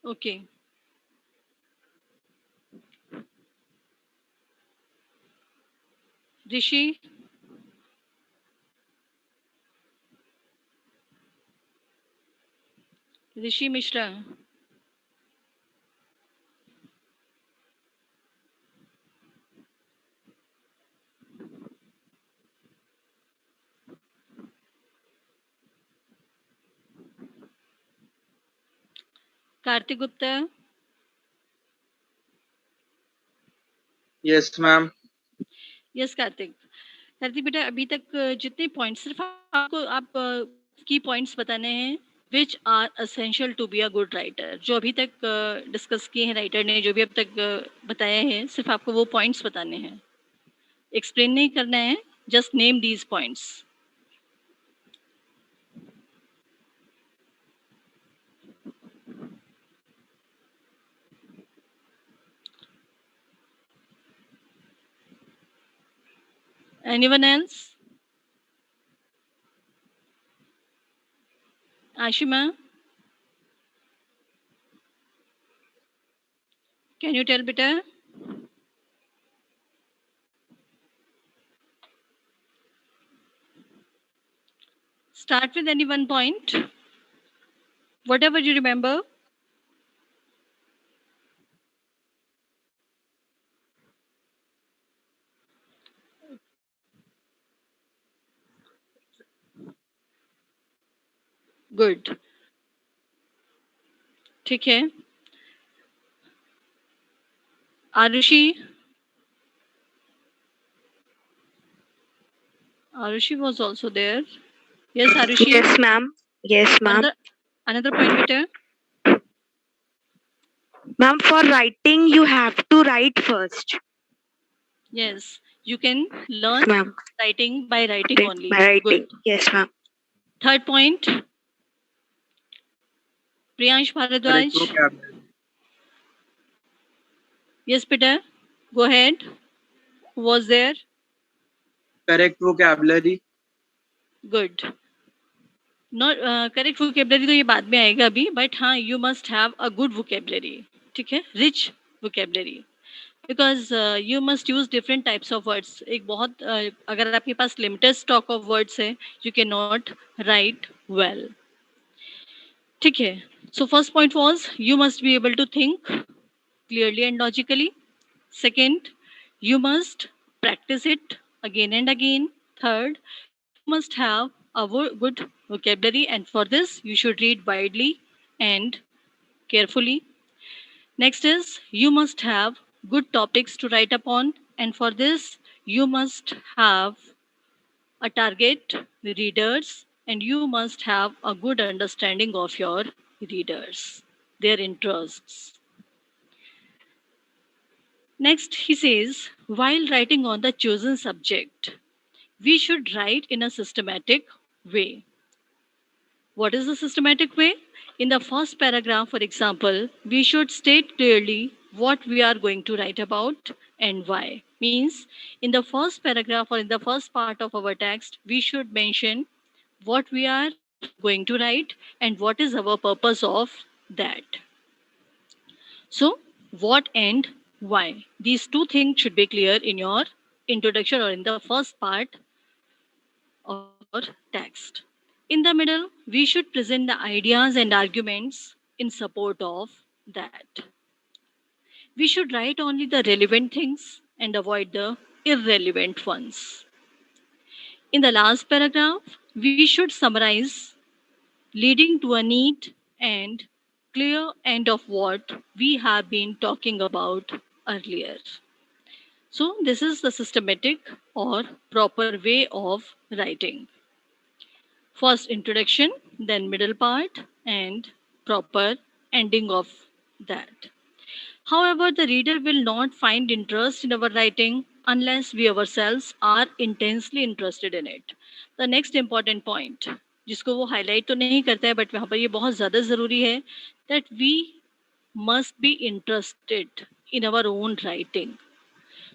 Okay. Rishi, Rishi Mishra. Kartik Gupta. Yes, ma'am. Yes Kartik. Kartik बेटा अभी तक जितने पॉइंट्स सिर्फ आपको आप की पॉइंट्स बताने हैं which are essential to be a good writer. जो अभी तक डिस्कस किए हैं राइटर ने, जो भी अब तक बताया है, सिर्फ आपको वो पॉइंट्स बताने हैं, एक्सप्लेन नहीं करना है। Just name these points. Anyone else? Ashima, can you tell बेटा? Start with any one point, whatever you remember. Good. ठीक है। Arushi, Arushi was also there. Yes, Arushi. Yes, ma'am. Yes, ma'am. Another point, beta. Ma'am, for writing, you have to write first. Yes, you can learn Ma'am. writing by writing only. By writing. Good. Yes, ma'am. Third point, Priyansh Correct Bharadwaj. vocabulary. Yes, Peter. Go ahead. Who was there? Correct vocabulary. Good. Not correct vocabulary तो ये बाद में आएगा अभी, but हाँ, you must have a good vocabulary. ठीक है, rich vocabulary. Because you must use different types of words. एक बहुत अगर आपके पास limited stock of words है, you cannot write well. ठीक है. So first point was you must be able to think clearly and logically. Second, you must practice it again and again. Third, you must have a good vocabulary, and for this you should read widely and carefully. Next is you must have good topics to write upon, and for this you must have a target readers, and you must have a good understanding of your readers, their interests. Next, he says, while writing on the chosen subject, we should write in a systematic way. What is the systematic way? In the first paragraph, for example, we should state clearly what we are going to write about and why. Means, in the first paragraph or in the first part of our text, we should mention what we are going to write and what is our purpose of that. So, what and why? These two things should be clear in your introduction or in the first part of your text. In the middle, we should present the ideas and arguments in support of that. We should write only the relevant things and avoid the irrelevant ones. In the last paragraph, we should summarize, leading to a neat and clear end of what we have been talking about earlier. So, this is the systematic or proper way of writing. First introduction, then middle part, and proper ending of that. However, the reader will not find interest in our writing unless we ourselves are intensely interested in it. The next important point, जिसको वो highlight तो नहीं करता है but वहाँ पर ये बहुत ज़्यादा ज़रूरी है, that we must be interested in our own writing,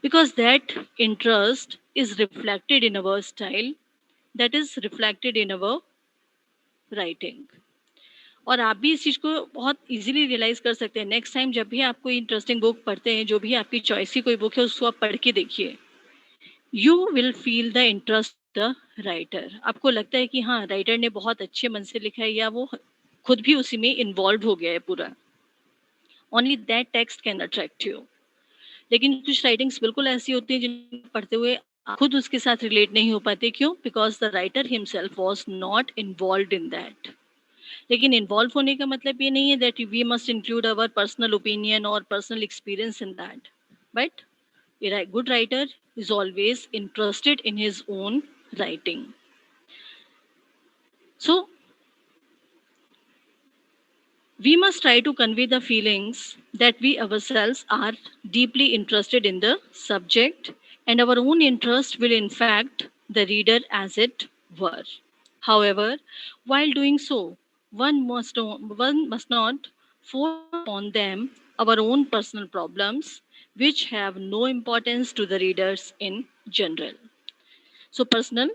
because that interest is reflected in our style, that is reflected in our writing. और आप भी इस चीज़ को बहुत ईज़िली रियलाइज़ कर सकते हैं। नेक्स्ट टाइम जब भी आप कोई इंटरेस्टिंग बुक पढ़ते हैं, जो भी आपकी चॉइस की कोई बुक है, उसको आप पढ़ के देखिए। You will feel the interest the writer. आपको लगता है कि हाँ, राइटर ने बहुत अच्छे मन से लिखा है या वो खुद भी उसी में इन्वॉल्व हो गया है पूरा। Only that text can attract you. लेकिन कुछ राइटिंग्स बिल्कुल ऐसी होती हैं जिनको पढ़ते हुए आप खुद उसके साथ रिलेट नहीं हो पाते। क्यों? Because the writer himself was not involved in that. लेकिन इन्वॉल्व होने का मतलब ये नहीं है that we must include our personal opinion और personal experience in that. But a good writer is always interested in his own writing. So we must try to convey the feelings that we ourselves are deeply interested in the subject, and our own interest will infect the reader as it were. However, while doing so, one must not force upon them our own personal problems, which have no importance to the readers in general. So, personal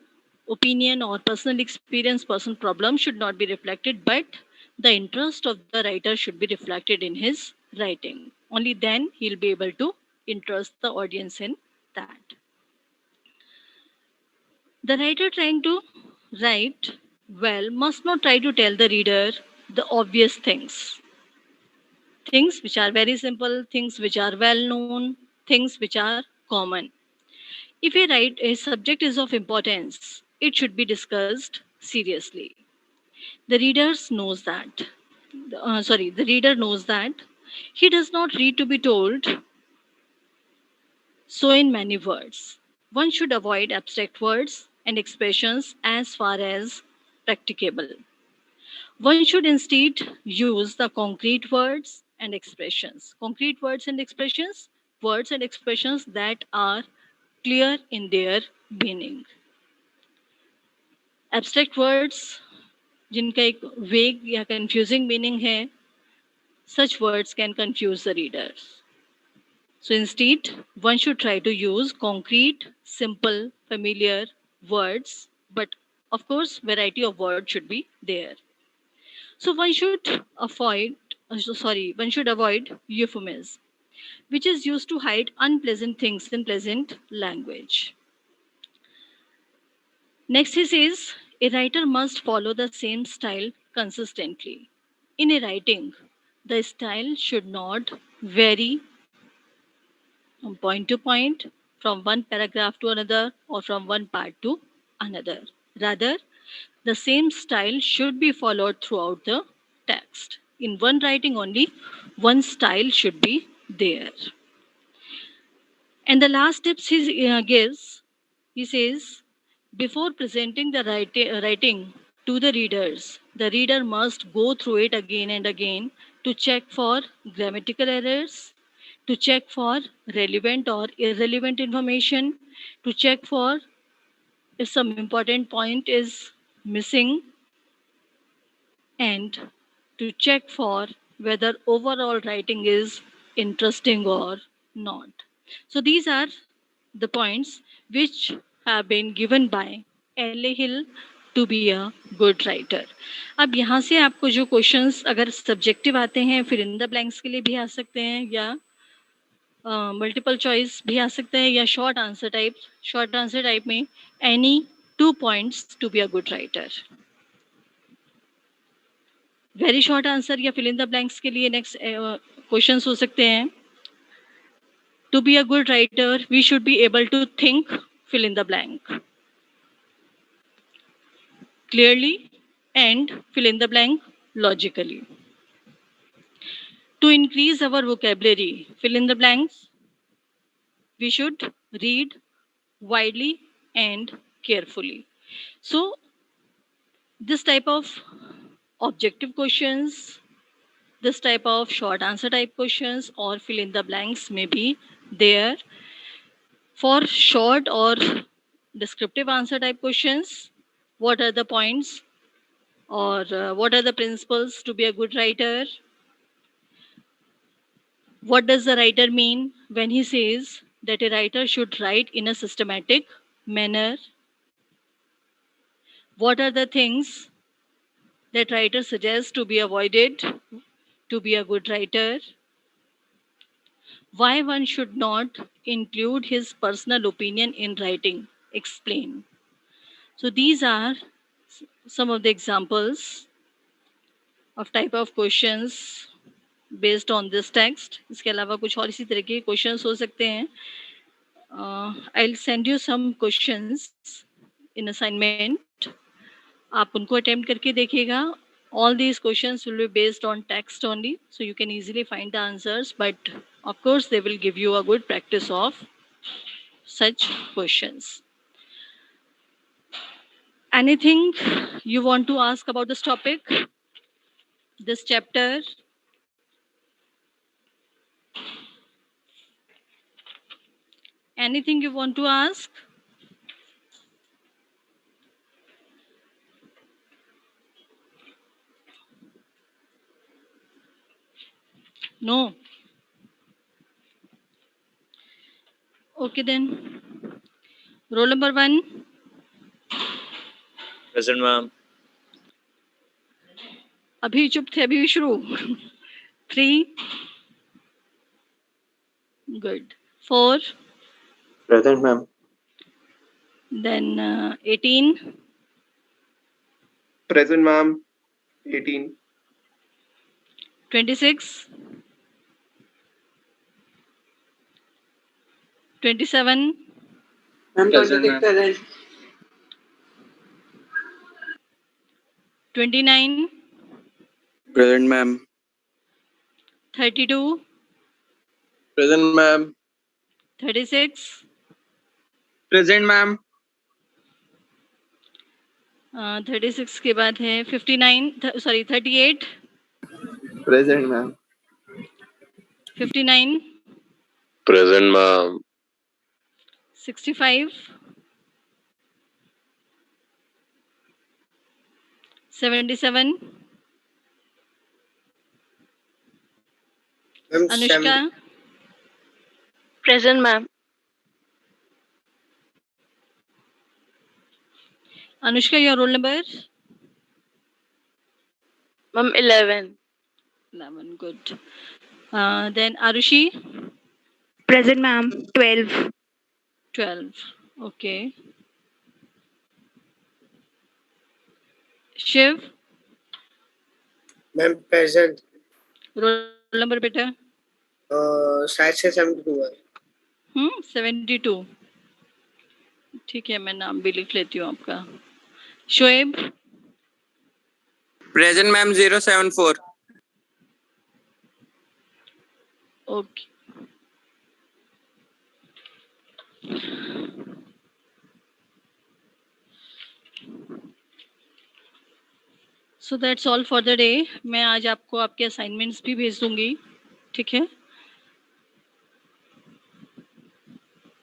opinion or personal experience, personal problem should not be reflected, but the interest of the writer should be reflected in his writing. Only then he'll be able to interest the audience in that. The writer trying to write well must not try to tell the reader the obvious things which are very simple, things which are well known, things which are common. If a subject is of importance, it should be discussed seriously. The readers knows that. The reader knows that he does not read to be told so in many words. One should avoid abstract words and expressions as far as practicable. One should instead use the concrete words and expressions. Concrete words and expressions that are clear in their meaning. Abstract words जिनका एक वेग या confusing meaning है, such words can confuse the readers. So instead, one should try to use concrete, simple, familiar words, but of course, variety of words should be there. So one should avoid euphemism, which is used to hide unpleasant things in pleasant language. Next, he says a writer must follow the same style consistently. In a writing, the style should not vary from point to point, from one paragraph to another, or from one part to another. Rather, the same style should be followed throughout the text. In one writing only, one style should be there. And the last tips he gives, he says, before presenting the writing to the readers, the reader must go through it again and again to check for grammatical errors, to check for relevant or irrelevant information, to check for if some important point is missing, and to check for whether overall writing is interesting or not. So these are the points which have been given by L.A. Hill to be a good writer. अब यहाँ से आपको जो questions अगर subjective आते हैं फिर इन the blanks के लिए भी आ सकते हैं या मल्टीपल चॉइस भी आ सकते हैं या शॉर्ट आंसर टाइप में any 2 points to be a good writer. Very short answer या फिल इन द ब्लैंक्स के लिए नेक्स्ट क्वेश्चंस हो सकते हैं. To be a good writer, we should be able to think, fill in the blank, clearly and fill in the blank logically. To increase our vocabulary, fill in the blanks, we should read widely and carefully. So, this type of objective questions, this type of short answer type questions, or fill in the blanks may be there. For short or descriptive answer type questions, what are the points or what are the principles to be a good writer? What does the writer mean when he says that a writer should write in a systematic manner? What are the things that writer suggests to be avoided to be a good writer? Why one should not include his personal opinion in writing? Explain. So these are some of the examples of type of questions based on this text. इसके अलावा कुछ और इसी तरह के questions हो सकते हैं. I'll send you some questions in assignment. आप उनको attempt करके देखिएगा. All these questions will be based on text only, so you can easily find the answers. But of course, they will give you a good practice of such questions. Anything you want to ask about this topic, this chapter? Anything you want to ask? No. Okay then. Roll number 1. Present, ma'am. अभी चुप थे, अभी शुरू. 3. Good. 4. Present, ma'am. Then 18. Present, ma'am. 18. 26. 27. Ma'am, Present, ma'am. present. 29. Present, ma'am. 32. Present, ma'am. 36. Present, ma'am. 36 के बाद है 59. Sorry, 38. Present, ma'am. 59. Present, ma'am. 65. 77. Anushka. Present, ma'am. Anushka, your roll number? Ma'am, 11. 11. Good. Then Arushi? Present, ma'am. 12. 12. Okay. Shiv? Ma'am present roll number बेटा? शायद से 72 है. 72. ठीक है, मैं नाम भी लिख लेती हूँ आपका. Shoaib? Present, ma'am. 074. Okay. So that's all for the day. मैं आज आपको आपके assignments भी भेज दूंगी. ठीक है?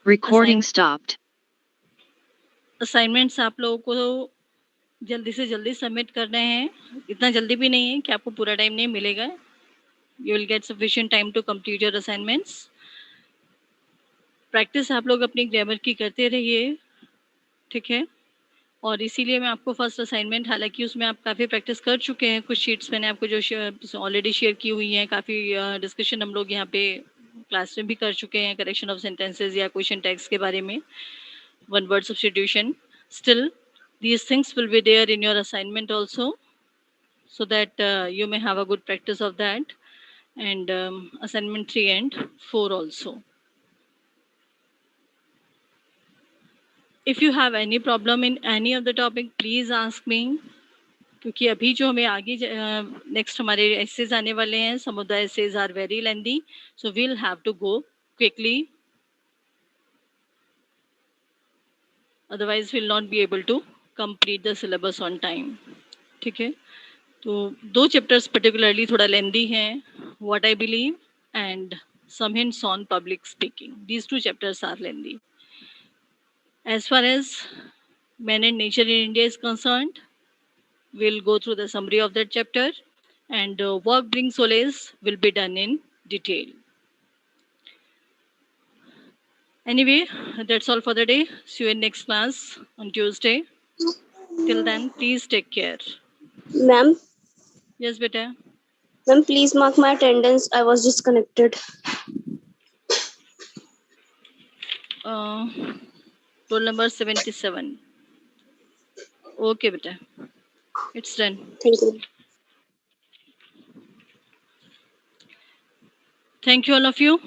Recording stopped. Assignments आप लोगों को जल्दी से जल्दी सबमिट करने हैं. इतना जल्दी भी नहीं है कि आपको पूरा टाइम नहीं मिलेगा. You will get sufficient time to complete your assignments. Practice आप लोग अपनी ग्रामर की करते रहिए. ठीक है? और इसीलिए मैं आपको फर्स्ट असाइनमेंट, हालांकि उसमें आप काफ़ी प्रैक्टिस कर चुके हैं. कुछ शीट्स मैंने आपको जो ऑलरेडी शेयर की हुई हैं. काफ़ी डिस्कशन हम लोग यहाँ पे क्लास में भी कर चुके हैं. करेक्शन ऑफ सेंटेंसेस या क्वेश्चन टैग्स के बारे में, one word substitution. Still these things will be there in your assignment also, so that you may have a good practice of that. And assignment 3 and 4 also. If you have any problem in any of the topic, please ask me. क्योंकि अभी जो हमें आगे next हमारे essays आने वाले हैं, some of the essays are very lengthy, so we'll have to go quickly. Otherwise we'll not be able to complete the syllabus on time. ठीक है? तो 2 chapters particularly थोड़ा lengthy हैं, what I believe, and some hints on public speaking. These 2 chapters are lengthy. As far as men and nature in India is concerned, we'll go through the summary of that chapter, and work brings solace will be done in detail. Anyway, that's all for the day. See you in next class on Tuesday. Till then, please take care. Ma'am, Yes, beta. ma'am, please mark my attendance. I was disconnected. Uh, roll number 77. Okay, beta. It's done. Thank you. Thank you, all of you.